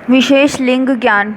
विशेष लिंग ज्ञान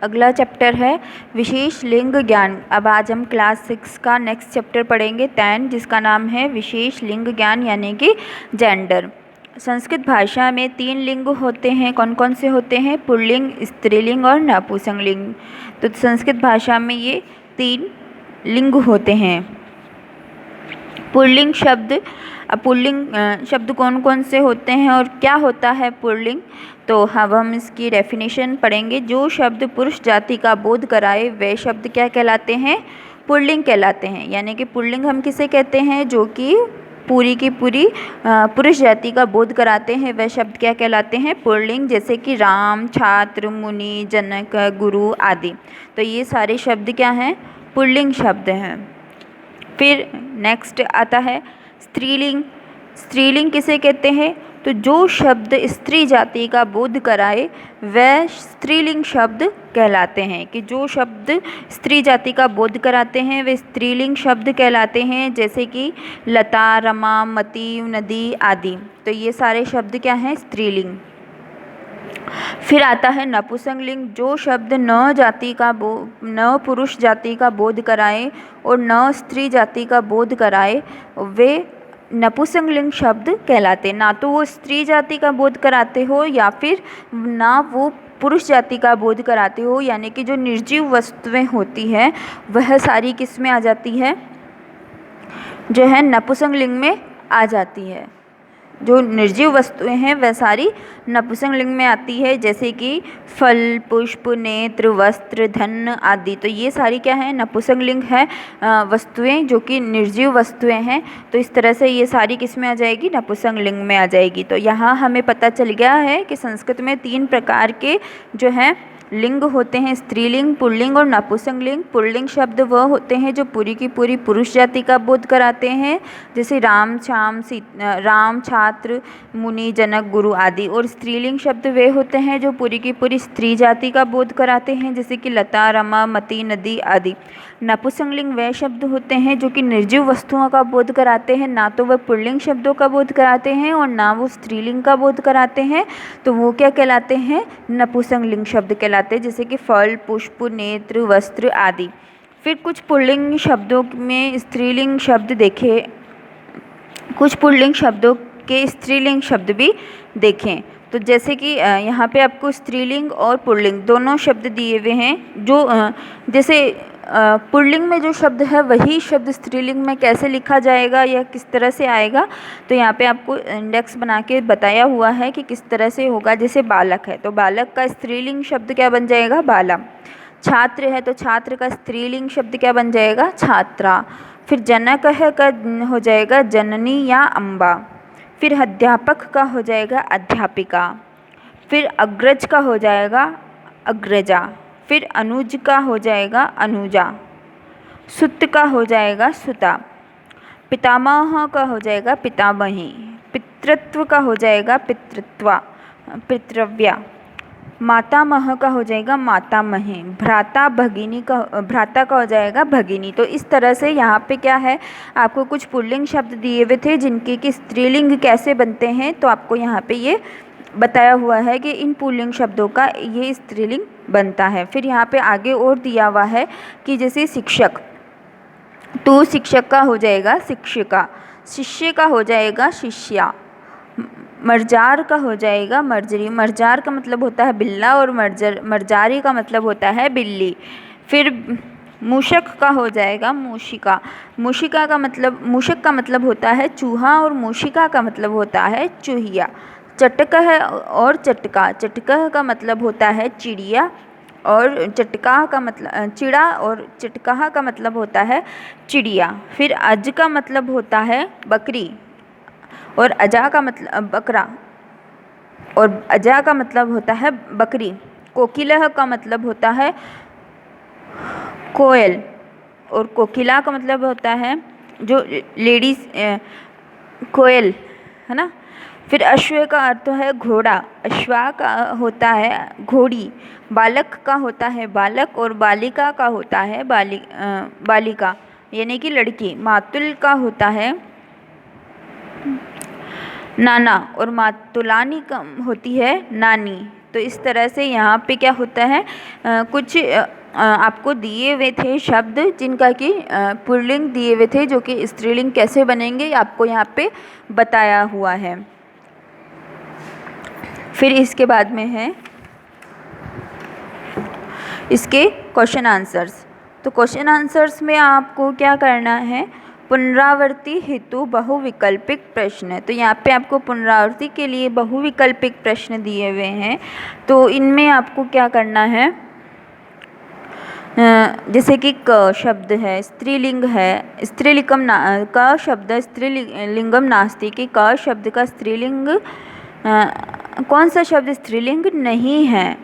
अगला चैप्टर है विशेष लिंग ज्ञान। अब आज हम क्लास 6 का नेक्स्ट चैप्टर पढ़ेंगे 10, जिसका नाम है विशेष लिंग ज्ञान यानी कि जेंडर। संस्कृत भाषा में 3 लिंग होते हैं। कौन कौन से होते हैं? पुल्लिंग, स्त्रीलिंग और नपुंसकलिंग। तो संस्कृत भाषा में ये 3 लिंग होते हैं। पुल्लिंग शब्द कौन कौन से होते हैं और क्या होता है पुल्लिंग? तो अब हम इसकी डेफिनेशन पढ़ेंगे। जो शब्द पुरुष जाति का बोध कराए वे शब्द क्या कहलाते हैं? पुल्लिंग कहलाते हैं। यानी कि पुल्लिंग हम किसे कहते हैं? जो कि पूरी की पूरी पुरुष जाति का बोध कराते हैं वह शब्द क्या कहलाते हैं? पुल्लिंग। जैसे कि राम, छात्र, मुनि, जनक, गुरु आदि। तो ये सारे शब्द क्या हैं? पुल्लिंग शब्द हैं। फिर नेक्स्ट आता है स्त्रीलिंग। स्त्रीलिंग किसे कहते हैं? तो जो शब्द स्त्री जाति का बोध कराए वह स्त्रीलिंग शब्द कहलाते हैं। कि जो शब्द स्त्री जाति का बोध कराते हैं वे स्त्रीलिंग शब्द कहलाते हैं। जैसे कि लता, रमा, मति, नदी आदि। तो ये सारे शब्द क्या हैं? स्त्रीलिंग। फिर आता है नपुंसकलिंग। जो शब्द न पुरुष जाति का बोध कराए और न स्त्री जाति का बोध कराए वे नपुंसकलिंग शब्द कहलाते। ना तो वो स्त्री जाति का बोध कराते हो या फिर ना वो पुरुष जाति का बोध कराते हो। यानी कि जो निर्जीव वस्तुएं होती हैं वह सारी किस में आ जाती है? जो है नपुंसकलिंग में आ जाती है। जो निर्जीव वस्तुएं हैं वह सारी नपुंसकलिंग में आती है। जैसे कि फल, पुष्प, नेत्र, वस्त्र, धन आदि। तो ये सारी क्या है? नपुंसकलिंग है वस्तुएं, जो कि निर्जीव वस्तुएं हैं। तो इस तरह से ये सारी किस में आ जाएगी? नपुंसकलिंग में आ जाएगी। तो यहाँ हमें पता चल गया है कि संस्कृत में 3 प्रकार के जो हैं लिंग होते हैं, स्त्रीलिंग, पुल्लिंग और नपुंसकलिंग। पुल्लिंग शब्द वह होते हैं जो पूरी की पूरी पुरुष जाति का बोध कराते हैं। जैसे राम, छात्र, मुनि, जनक, गुरु आदि। और स्त्रीलिंग शब्द वे होते हैं जो पूरी की पूरी स्त्री जाति का बोध कराते हैं। जैसे कि लता, रमा, मति, नदी आदि। नपुंसकलिंग वे शब्द होते हैं जो कि निर्जीव वस्तुओं का बोध कराते हैं। ना तो वह पुल्लिंग शब्दों का बोध कराते हैं और ना वो स्त्रीलिंग का बोध कराते हैं। तो वो क्या कहलाते हैं? नपुंसकलिंग शब्द कहलाते हैं। जैसे कि फल, पुष्प, नेत्र, वस्त्र आदि। फिर कुछ पुल्लिंग शब्दों में स्त्रीलिंग शब्द देखे, कुछ पुल्लिंग शब्दों के स्त्रीलिंग शब्द भी देखें। तो जैसे कि यहाँ पे आपको स्त्रीलिंग और पुल्लिंग दोनों शब्द दिए हुए हैं। जो जैसे पुल्लिंग में जो शब्द है वही शब्द स्त्रीलिंग में कैसे लिखा जाएगा या किस तरह से आएगा, तो यहाँ पे आपको इंडेक्स बना के बताया हुआ है कि किस तरह से होगा। जैसे बालक है तो बालक का स्त्रीलिंग शब्द क्या बन जाएगा? बाला। छात्र है तो छात्र का स्त्रीलिंग शब्द क्या बन जाएगा? छात्रा। फिर जनक है का हो जाएगा जननी या अम्बा। फिर अध्यापक का हो जाएगा अध्यापिका। फिर अग्रज का हो जाएगा अग्रजा। फिर अनुज का हो जाएगा अनुजा। सुत का हो जाएगा सुता। पितामह का हो जाएगा पितामही। पितृत्व का हो जाएगा पितृत्वा, पितृव्या। मातामह का हो जाएगा मातामही। भ्राता का हो जाएगा भगिनी। तो इस तरह से यहाँ पे क्या है, आपको कुछ पुल्लिंग शब्द दिए हुए थे जिनके कि स्त्रीलिंग कैसे बनते हैं। तो आपको यहाँ पे ये बताया हुआ है कि इन पुल्लिंग शब्दों का ये स्त्रीलिंग बनता है। फिर यहाँ पे आगे और दिया हुआ है कि जैसे शिक्षक, तो शिक्षक का हो जाएगा शिक्षिका। शिष्य का हो जाएगा शिष्या। मर्जार का हो जाएगा मर्जरी। मर्जार का मतलब होता है बिल्ला और मर्जारी का मतलब होता है बिल्ली। फिर मूषक का हो जाएगा मूषिका। मूषक का मतलब होता है चूहा और मूषिका का मतलब होता है चूहिया। चटक है और चटका। चटका का मतलब होता है चिड़िया और चटका का मतलब चिड़ा और चटका का मतलब होता है चिड़िया। फिर अज का मतलब होता है बकरी और अजा का मतलब बकरा और अजा का मतलब होता है बकरी। कोकिलह का मतलब होता है कोयल और कोकिला का मतलब होता है जो लेडीज कोयल, है ना। फिर अश्व का अर्थ है घोड़ा। अश्वा का होता है घोड़ी। बालक का होता है बालक और बालिका का होता है बालिका यानी कि लड़की। मातुल का होता है नाना और मातुलानी का होती है नानी। तो इस तरह से यहाँ पे क्या होता है, कुछ आपको दिए हुए थे शब्द जिनका कि पुल्लिंग दिए हुए थे, जो कि स्त्रीलिंग कैसे बनेंगे आपको यहाँ पे बताया हुआ है। फिर इसके बाद में है इसके क्वेश्चन आंसर्स। तो क्वेश्चन आंसर्स में आपको क्या करना है, पुनरावृत्ति हेतु बहुविकल्पिक प्रश्न। तो यहाँ पे आपको पुनरावृत्ति के लिए बहुविकल्पिक प्रश्न दिए हुए हैं। तो इनमें आपको क्या करना है, जैसे कि क शब्द है स्त्रीलिंग है, स्त्रीलिंगम क शब्द स्त्रीलिंगम नास्ति कि क शब्द का स्त्रीलिंग कौन सा शब्द स्त्रीलिंग नहीं है,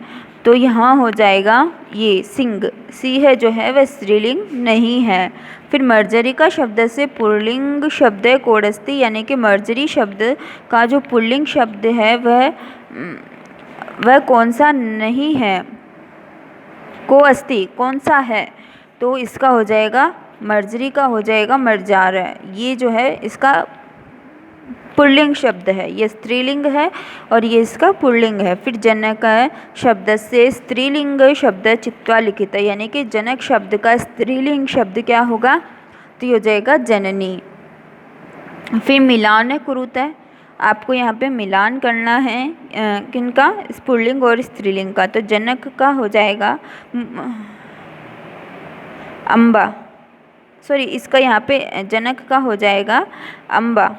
तो यहाँ हो जाएगा ये सिंग, सी है जो है वह स्त्रीलिंग नहीं है। फिर मर्जरी का शब्द से पुल्लिंग शब्द है कोडस्ती, यानी कि मर्जरी शब्द का जो पुल्लिंग शब्द है वह कौन सा नहीं है, को अस्ति कौन सा है, तो इसका हो जाएगा मर्जरी का हो जाएगा मर्जार है, ये जो है इसका पुल्लिंग शब्द है, ये स्त्रीलिंग है और ये इसका पुल्लिंग है। फिर जनक शब्द से स्त्रीलिंग शब्द चित्वा लिखित है, यानी कि जनक शब्द का स्त्रीलिंग शब्द क्या होगा, तो ये हो जाएगा जननी। फिर मिलान कुरुत है, आपको यहाँ पे मिलान करना है किनका, पुल्लिंग और स्त्रीलिंग का। तो जनक का हो जाएगा अम्बा, सॉरी इसका यहाँ पे जनक का हो जाएगा अम्बा,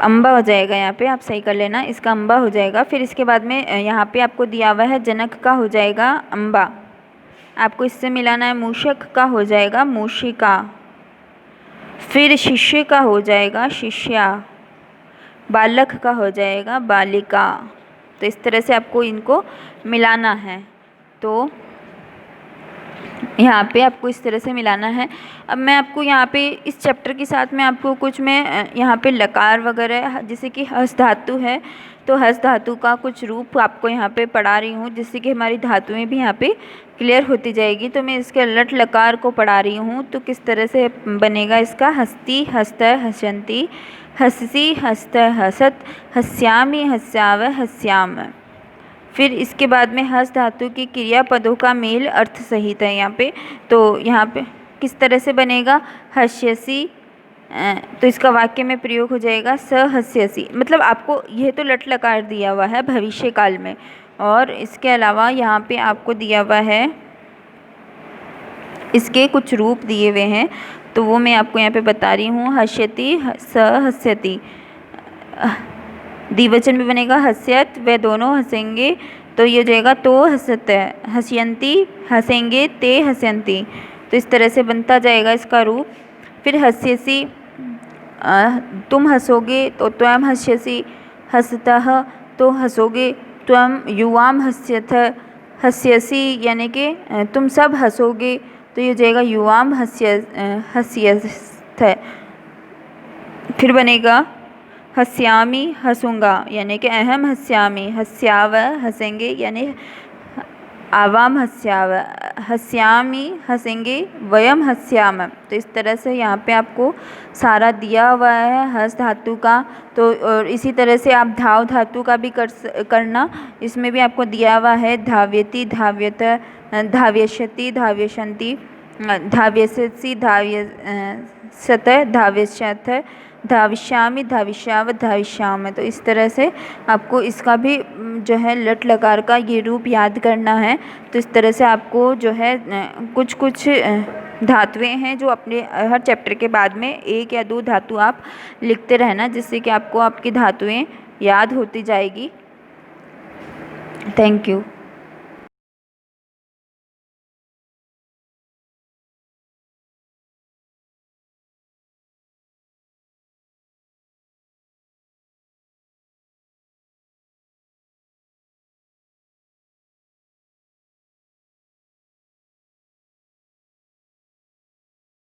अम्बा हो जाएगा, यहाँ पे आप सही कर लेना, इसका अम्बा हो जाएगा। फिर इसके बाद में यहाँ पे आपको दिया हुआ है जनक का हो जाएगा अम्बा, आपको इससे मिलाना है, मूषक का हो जाएगा मूषिका, फिर शिष्य का हो जाएगा शिष्या, बालक का हो जाएगा बालिका। तो इस तरह से आपको इनको मिलाना है। तो यहाँ पे आपको इस तरह से मिलाना है। अब मैं आपको यहाँ पे इस चैप्टर के साथ में आपको कुछ मैं यहाँ पे लकार वगैरह, जैसे कि हस धातु है, तो हस धातु का कुछ रूप आपको यहाँ पे पढ़ा रही हूँ, जिससे कि हमारी धातुएं भी यहाँ पे क्लियर होती जाएगी। तो मैं इसके लट लकार को पढ़ा रही हूँ, तो किस तरह से बनेगा इसका, हस्ती हस्त हसंती, हससी हस्त हसत, हस्यामी हस्याव हस्याम। फिर इसके बाद में हस धातु की क्रियापदों का मेल अर्थ सहित है यहाँ पे। तो यहाँ पे किस तरह से बनेगा, हस्यसी, तो इसका वाक्य में प्रयोग हो जाएगा सहस्यसी। मतलब आपको यह तो लट लकार दिया हुआ है भविष्य काल में, और इसके अलावा यहाँ पे आपको दिया हुआ है इसके कुछ रूप दिए हुए हैं, तो वो मैं आपको यहाँ पे बता रही हूँ। हस्यति सहस्यति, द्विवचन में बनेगा हस्यत, वे दोनों हंसेंगे, तो ये हो जाएगा तो हसत, हस्यंती हंसेंगे, ते हस्यंती। तो इस तरह से बनता जाएगा इसका रूप। फिर हस्यसी, तुम हंसोगे तो त्वम हस्यसी, हंसतः तो हंसोगे, त्वम युवाम हस्यथ हस्यसी, यानी कि तुम सब हंसोगे, तो ये हो जाएगा युवाम हस्यस्थ। फिर बनेगा हस्यामी हंसूंगा, यानी कि अहम हस्यामी, हस्याव हंसेंगे, यानी आवाम हस्याव, हस्यामी हंसेंगे, वयम हस्याम। तो इस तरह से यहाँ पे आपको सारा दिया हुआ है हस धातु का। तो और इसी तरह से आप धाव धातु का भी करना, इसमें भी आपको दिया हुआ है धाव्यति धाव्यत, धाव्यशति धाव्यशंति, धाव्यसि धाव्यसत धाव्यशथ, धाविष्यामि धाविष्याव धाविष्याम। तो इस तरह से आपको इसका भी जो है लट लकार का ये रूप याद करना है। तो इस तरह से आपको जो है कुछ कुछ धातुएं हैं जो अपने हर चैप्टर के बाद में 1 या 2 धातु आप लिखते रहना, जिससे कि आपको आपकी धातुएं याद होती जाएगी। Thank you.